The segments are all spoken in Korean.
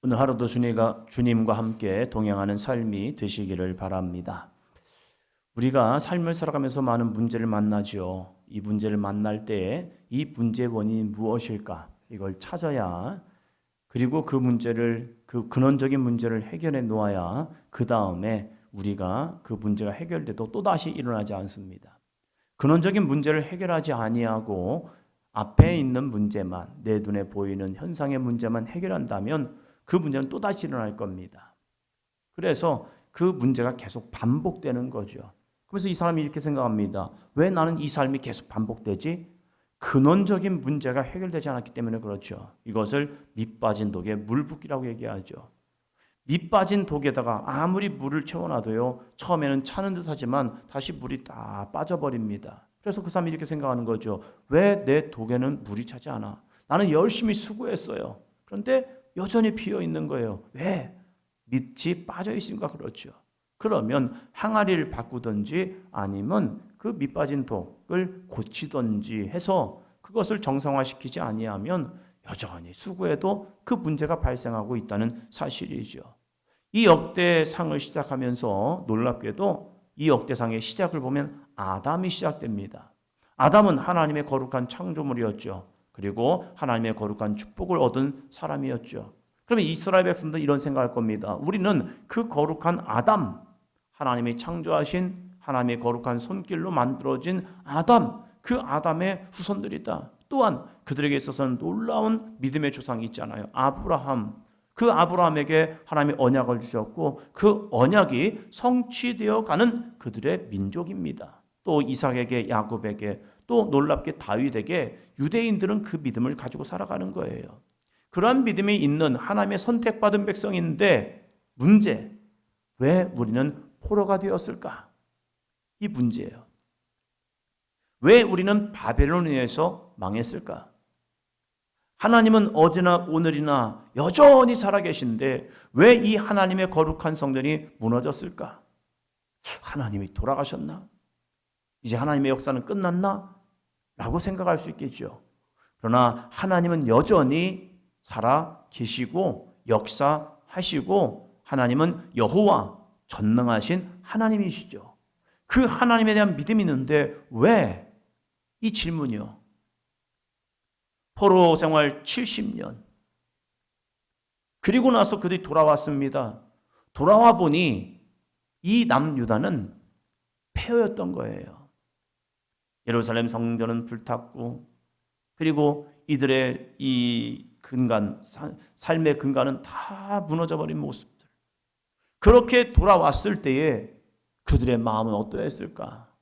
오늘 하루도 주님과 함께 동행하는 삶이 되시기를 바랍니다. 우리가 삶을 살아가면서 많은 문제를 만나죠. 이 문제를 만날 때 이 문제의 원인이 무엇일까? 이걸 찾아야, 그리고 그 문제를, 그 근원적인 문제를 해결해 놓아야 그 다음에 우리가 그 문제가 해결돼도 또다시 일어나지 않습니다. 근원적인 문제를 해결하지 아니하고 앞에 있는 문제만, 내 눈에 보이는 현상의 문제만 해결한다면 그 문제는 또다시 일어날 겁니다. 그래서 그 문제가 계속 반복되는 거죠. 그래서 이 사람이 이렇게 생각합니다. 왜 나는 이 삶이 계속 반복되지? 근원적인 문제가 해결되지 않았기 때문에 그렇죠. 이것을 밑 빠진 독에 물 붓기라고 얘기하죠. 밑 빠진 독에다가 아무리 물을 채워놔도요, 처음에는 차는 듯 하지만 다시 물이 다 빠져버립니다. 그래서 그 사람이 이렇게 생각하는 거죠. 왜 내 독에는 물이 차지 않아? 나는 열심히 수고했어요. 그런데 여전히 비어 있는 거예요. 왜? 밑이 빠져 있으니까 그렇죠. 그러면 항아리를 바꾸든지 아니면 그 밑 빠진 독을 고치든지 해서 그것을 정상화시키지 아니하면 여전히 수고해도 그 문제가 발생하고 있다는 사실이죠. 이 역대상을 시작하면서 놀랍게도 이 역대상의 시작을 보면 아담이 시작됩니다. 아담은 하나님의 거룩한 창조물이었죠. 그리고 하나님의 거룩한 축복을 얻은 사람이었죠. 그러면 이스라엘 백성들은 이런 생각할 겁니다. 우리는 그 거룩한 아담, 하나님이 창조하신 하나님의 거룩한 손길로 만들어진 아담, 그 아담의 후손들이다. 또한 그들에게 있어서는 놀라운 믿음의 조상이 있잖아요. 아브라함. 그 아브라함에게 하나님이 언약을 주셨고 그 언약이 성취되어 가는 그들의 민족입니다. 또 이삭에게, 야곱에게, 또 놀랍게 다윗에게 유대인들은 그 믿음을 가지고 살아가는 거예요. 그러한 믿음이 있는 하나님의 선택받은 백성인데 문제, 왜 우리는 포로가 되었을까? 이 문제예요. 왜 우리는 바벨론에 의해서 망했을까? 하나님은 어제나 오늘이나 여전히 살아계신데 왜 이 하나님의 거룩한 성전이 무너졌을까? 하나님이 돌아가셨나? 이제 하나님의 역사는 끝났나? 라고 생각할 수 있겠죠. 그러나 하나님은 여전히 살아계시고 역사하시고 하나님은 여호와 전능하신 하나님이시죠. 그 하나님에 대한 믿음이 있는데 왜? 이 질문이요. 포로 생활 70년. 그리고 나서 그들이 돌아왔습니다. 돌아와 보니 이 남유다는 폐허였던 거예요. 예루살렘 성전은 불탔고 그리고 이들의 이 근간, 삶의 근간은 다 무너져버린 모습들. 그렇게 돌아왔을 때에 그들의 마음은 어떠했을까?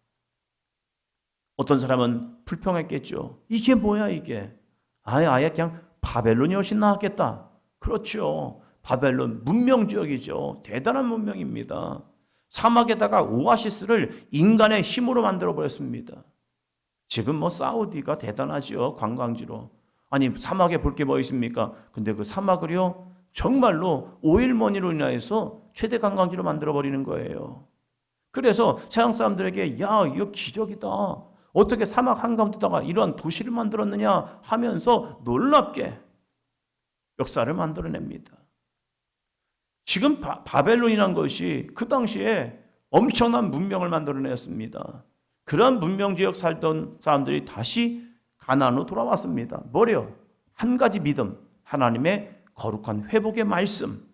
어떤 사람은 불평했겠죠. 이게 뭐야 이게? 아예 그냥 바벨론이 훨씬 나았겠다. 그렇죠. 바벨론 문명지역이죠. 대단한 문명입니다. 사막에다가 오아시스를 인간의 힘으로 만들어버렸습니다. 지금 뭐 사우디가 대단하죠. 관광지로. 아니 사막에 볼 게 뭐 있습니까? 근데 그 사막을요 정말로 오일머니로 인해서 최대 관광지로 만들어버리는 거예요. 그래서 세상 사람들에게 야 이거 기적이다. 어떻게 사막 한가운데다가 이러한 도시를 만들었느냐 하면서 놀랍게 역사를 만들어냅니다. 지금 바벨론이란 것이 그 당시에 엄청난 문명을 만들어냈습니다. 그런 문명지역 살던 사람들이 다시 가나안으로 돌아왔습니다. 뭐래요? 한 가지 믿음, 하나님의 거룩한 회복의 말씀.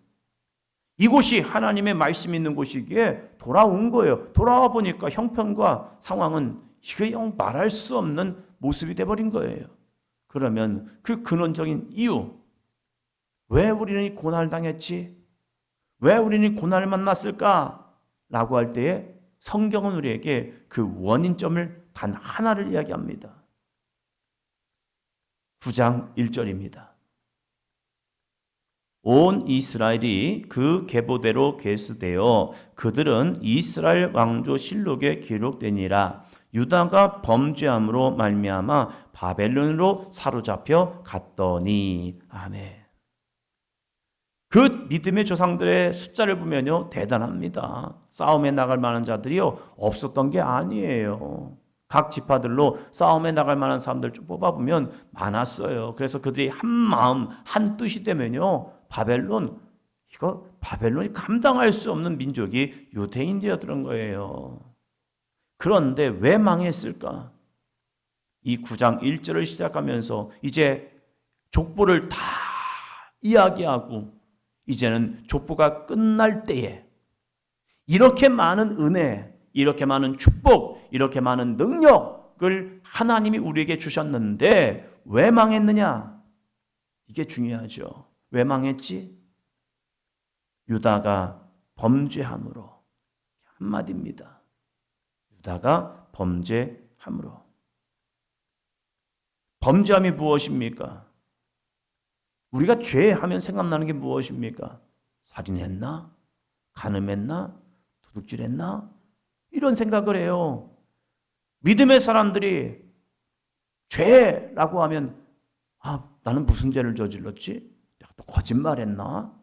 이곳이 하나님의 말씀이 있는 곳이기에 돌아온 거예요. 돌아와 보니까 형편과 상황은 이게 영 말할 수 없는 모습이 돼버린 거예요. 그러면 그 근원적인 이유, 왜 우리는 이 고난을 당했지? 왜 우리는 고난을 만났을까? 라고 할 때에 성경은 우리에게 그 원인점을 단 하나를 이야기합니다. 9장 1절입니다. 온 이스라엘이 그 계보대로 계수되어 그들은 이스라엘 왕조 실록에 기록되니라. 유다가 범죄함으로 말미암아 바벨론으로 사로잡혀 갔더니. 아멘. 그 믿음의 조상들의 숫자를 보면요 대단합니다. 싸움에 나갈 만한 자들이요 없었던 게 아니에요. 각 지파들로 싸움에 나갈 만한 사람들 좀 뽑아보면 많았어요. 그래서 그들이 한 마음 한 뜻이 되면요 바벨론이 감당할 수 없는 민족이 유대인되었던 거예요. 그런데 왜 망했을까? 이 9장 1절을 시작하면서 이제 족보를 다 이야기하고 이제는 족보가 끝날 때에 이렇게 많은 은혜, 이렇게 많은 축복, 이렇게 많은 능력을 하나님이 우리에게 주셨는데 왜 망했느냐? 이게 중요하죠. 왜 망했지? 유다가 범죄함으로. 한마디입니다. 유다가 범죄함으로. 범죄함이 무엇입니까? 우리가 죄하면 생각나는 게 무엇입니까? 살인했나? 간음했나? 도둑질했나? 이런 생각을 해요. 믿음의 사람들이 죄라고 하면 나는 무슨 죄를 저질렀지? 내가 또 거짓말했나?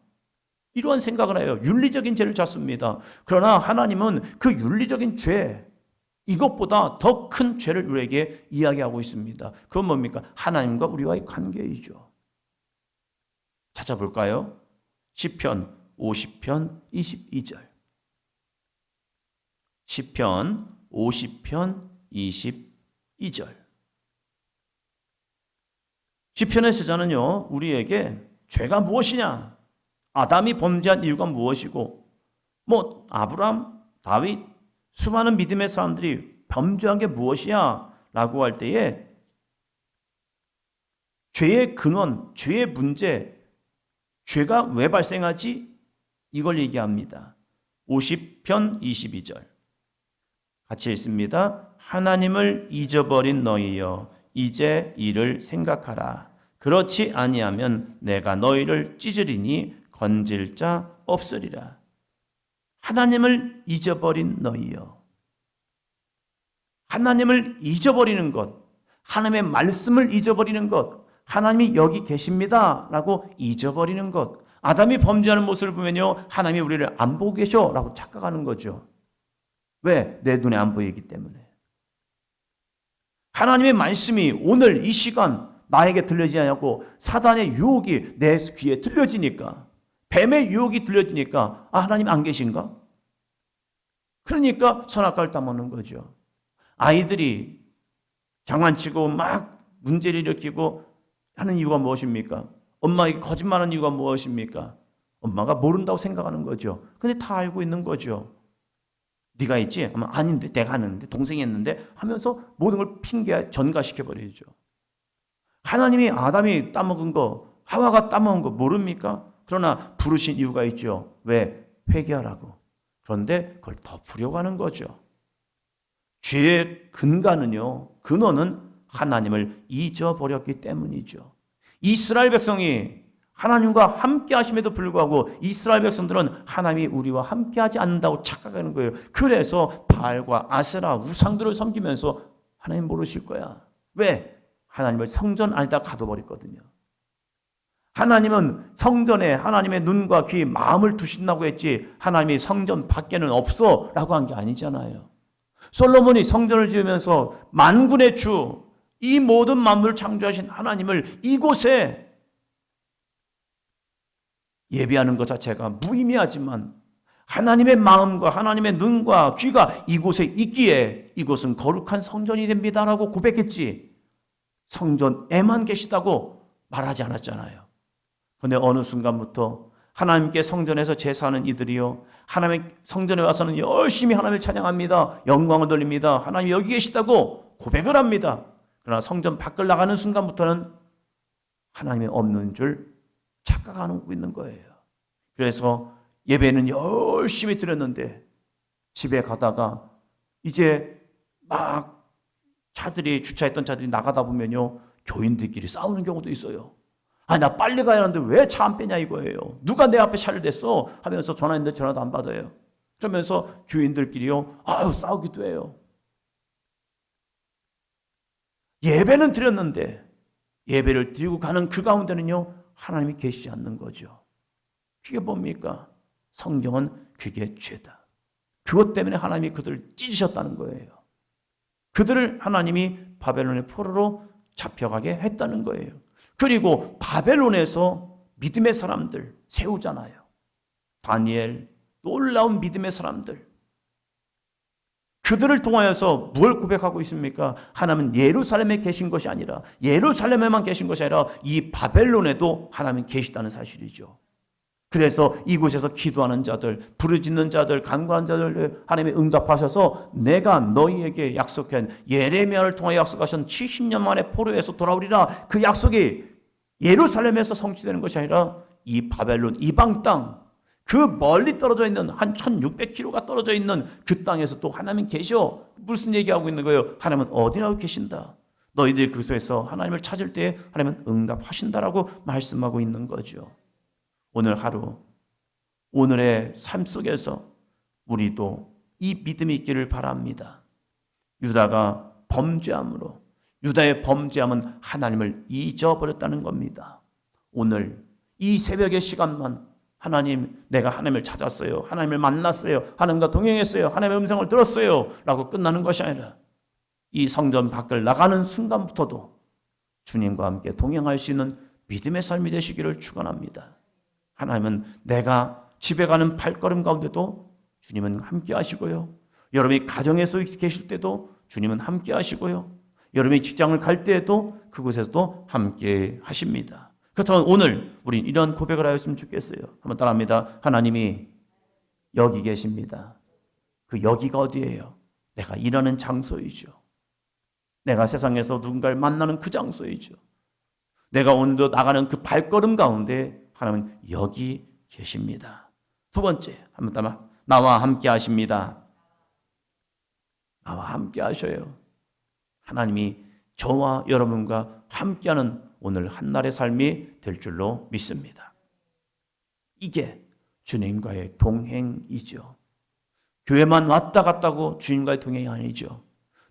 이런 생각을 해요. 윤리적인 죄를 찾습니다. 그러나 하나님은 그 윤리적인 죄, 이것보다 더 큰 죄를 우리에게 이야기하고 있습니다. 그건 뭡니까? 하나님과 우리와의 관계이죠. 찾아볼까요? 시편 50편 22절. 시편 50편 22절. 시편의 저자는요, 우리에게 죄가 무엇이냐? 아담이 범죄한 이유가 무엇이고, 아브람, 다윗, 수많은 믿음의 사람들이 범죄한 게 무엇이야? 라고 할 때에 죄의 근원, 죄의 문제, 죄가 왜 발생하지? 이걸 얘기합니다. 50편 22절. 같이 읽습니다. 하나님을 잊어버린 너희여, 이제 이를 생각하라. 그렇지 아니하면 내가 너희를 찢으리니 건질 자 없으리라. 하나님을 잊어버린 너희여. 하나님을 잊어버리는 것, 하나님의 말씀을 잊어버리는 것, 하나님이 여기 계십니다 라고 잊어버리는 것. 아담이 범죄하는 모습을 보면요, 하나님이 우리를 안 보고 계셔 라고 착각하는 거죠. 왜? 내 눈에 안 보이기 때문에. 하나님의 말씀이 오늘 이 시간 나에게 들려지지 않고 사단의 유혹이 내 귀에 들려지니까, 뱀의 유혹이 들려지니까 하나님 안 계신가? 그러니까 선악과를 따먹는 거죠. 아이들이 장난치고 막 문제를 일으키고 하는 이유가 무엇입니까? 엄마에게 거짓말하는 이유가 무엇입니까? 엄마가 모른다고 생각하는 거죠. 근데 다 알고 있는 거죠. 네가 있지? 하면 아닌데, 내가 하는데, 동생이 했는데 하면서 모든 걸 핑계 전가시켜버리죠. 하나님이 아담이 따먹은 거, 하와가 따먹은 거 모릅니까? 그러나 부르신 이유가 있죠. 왜? 회개하라고. 그런데 그걸 덮으려고 하는 거죠. 죄의 근원은 하나님을 잊어버렸기 때문이죠. 이스라엘 백성이 하나님과 함께 하심에도 불구하고 이스라엘 백성들은 하나님이 우리와 함께 하지 않는다고 착각하는 거예요. 그래서 바알과 아세라 우상들을 섬기면서 하나님 모르실 거야. 왜? 하나님을 성전 안에다 가둬버렸거든요. 하나님은 성전에 하나님의 눈과 귀, 마음을 두신다고 했지 하나님이 성전 밖에는 없어 라고 한 게 아니잖아요. 솔로몬이 성전을 지으면서 만군의 주, 이 모든 만물을 창조하신 하나님을 이곳에 예배하는 것 자체가 무의미하지만 하나님의 마음과 하나님의 눈과 귀가 이곳에 있기에 이곳은 거룩한 성전이 됩니다라고 고백했지 성전에만 계시다고 말하지 않았잖아요. 그런데 어느 순간부터 하나님께 성전에서 제사하는 이들이요, 하나님의 성전에 와서는 열심히 하나님을 찬양합니다. 영광을 돌립니다. 하나님 여기 계시다고 고백을 합니다. 그러나 성전 밖을 나가는 순간부터는 하나님이 없는 줄 착각하고 있는 거예요. 그래서 예배는 열심히 드렸는데 집에 가다가 이제 막 주차했던 차들이 나가다 보면요, 교인들끼리 싸우는 경우도 있어요. 나 빨리 가야 하는데 왜 차 안 빼냐 이거예요. 누가 내 앞에 차를 댔어? 하면서 전화했는데 전화도 안 받아요. 그러면서 교인들끼리요, 싸우기도 해요. 예배는 드렸는데 예배를 드리고 가는 그 가운데는요, 하나님이 계시지 않는 거죠. 그게 뭡니까? 성경은 그게 죄다. 그것 때문에 하나님이 그들을 찢으셨다는 거예요. 그들을 하나님이 바벨론의 포로로 잡혀가게 했다는 거예요. 그리고 바벨론에서 믿음의 사람들 세우잖아요. 다니엘, 놀라운 믿음의 사람들. 그들을 통하여서 무엇을 고백하고 있습니까? 하나님은 예루살렘에 계신 것이 아니라, 예루살렘에만 계신 것이 아니라 이 바벨론에도 하나님은 계시다는 사실이죠. 그래서 이곳에서 기도하는 자들, 부르짖는 자들, 간구하는 자들 하나님이 응답하셔서 내가 너희에게 약속한, 예레미야를 통하여 약속하신 70년 만에 포로에서 돌아오리라, 그 약속이 예루살렘에서 성취되는 것이 아니라 이 바벨론 이방 땅, 그 멀리 떨어져 있는 한 1600km가 떨어져 있는 그 땅에서 또 하나님은 계셔. 무슨 얘기하고 있는 거예요? 하나님은 어디라고 계신다. 너희들이 그 속에서 하나님을 찾을 때 하나님은 응답하신다라고 말씀하고 있는 거죠. 오늘 하루, 오늘의 삶 속에서 우리도 이 믿음이 있기를 바랍니다. 유다가 범죄함으로, 유다의 범죄함은 하나님을 잊어버렸다는 겁니다. 오늘 이 새벽의 시간만 하나님, 내가 하나님을 찾았어요, 하나님을 만났어요, 하나님과 동행했어요, 하나님의 음성을 들었어요 라고 끝나는 것이 아니라 이 성전 밖을 나가는 순간부터도 주님과 함께 동행할 수 있는 믿음의 삶이 되시기를 축원합니다. 하나님은 내가 집에 가는 발걸음 가운데도 주님은 함께 하시고요, 여러분이 가정에서 계실 때도 주님은 함께 하시고요, 여러분이 직장을 갈 때에도 그곳에서도 함께 하십니다. 그렇다면 오늘 우린 이런 고백을 하였으면 좋겠어요. 한번 따라합니다. 하나님이 여기 계십니다. 그 여기가 어디예요? 내가 일하는 장소이죠. 내가 세상에서 누군가를 만나는 그 장소이죠. 내가 오늘도 나가는 그 발걸음 가운데 하나님은 여기 계십니다. 두 번째, 한번 따라, 나와 함께 하십니다. 나와 함께 하셔요. 하나님이 저와 여러분과 함께하는 오늘 한날의 삶이 될 줄로 믿습니다. 이게 주님과의 동행이죠. 교회만 왔다 갔다고 주님과의 동행이 아니죠.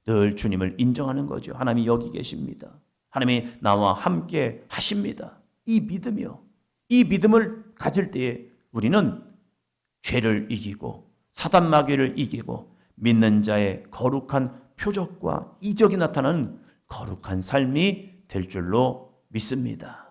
늘 주님을 인정하는 거죠. 하나님이 여기 계십니다. 하나님이 나와 함께 하십니다. 이 믿음이요, 이 믿음을 가질 때에 우리는 죄를 이기고 사단 마귀를 이기고 믿는 자의 거룩한 표적과 이적이 나타나는 거룩한 삶이 될 줄로 믿습니다.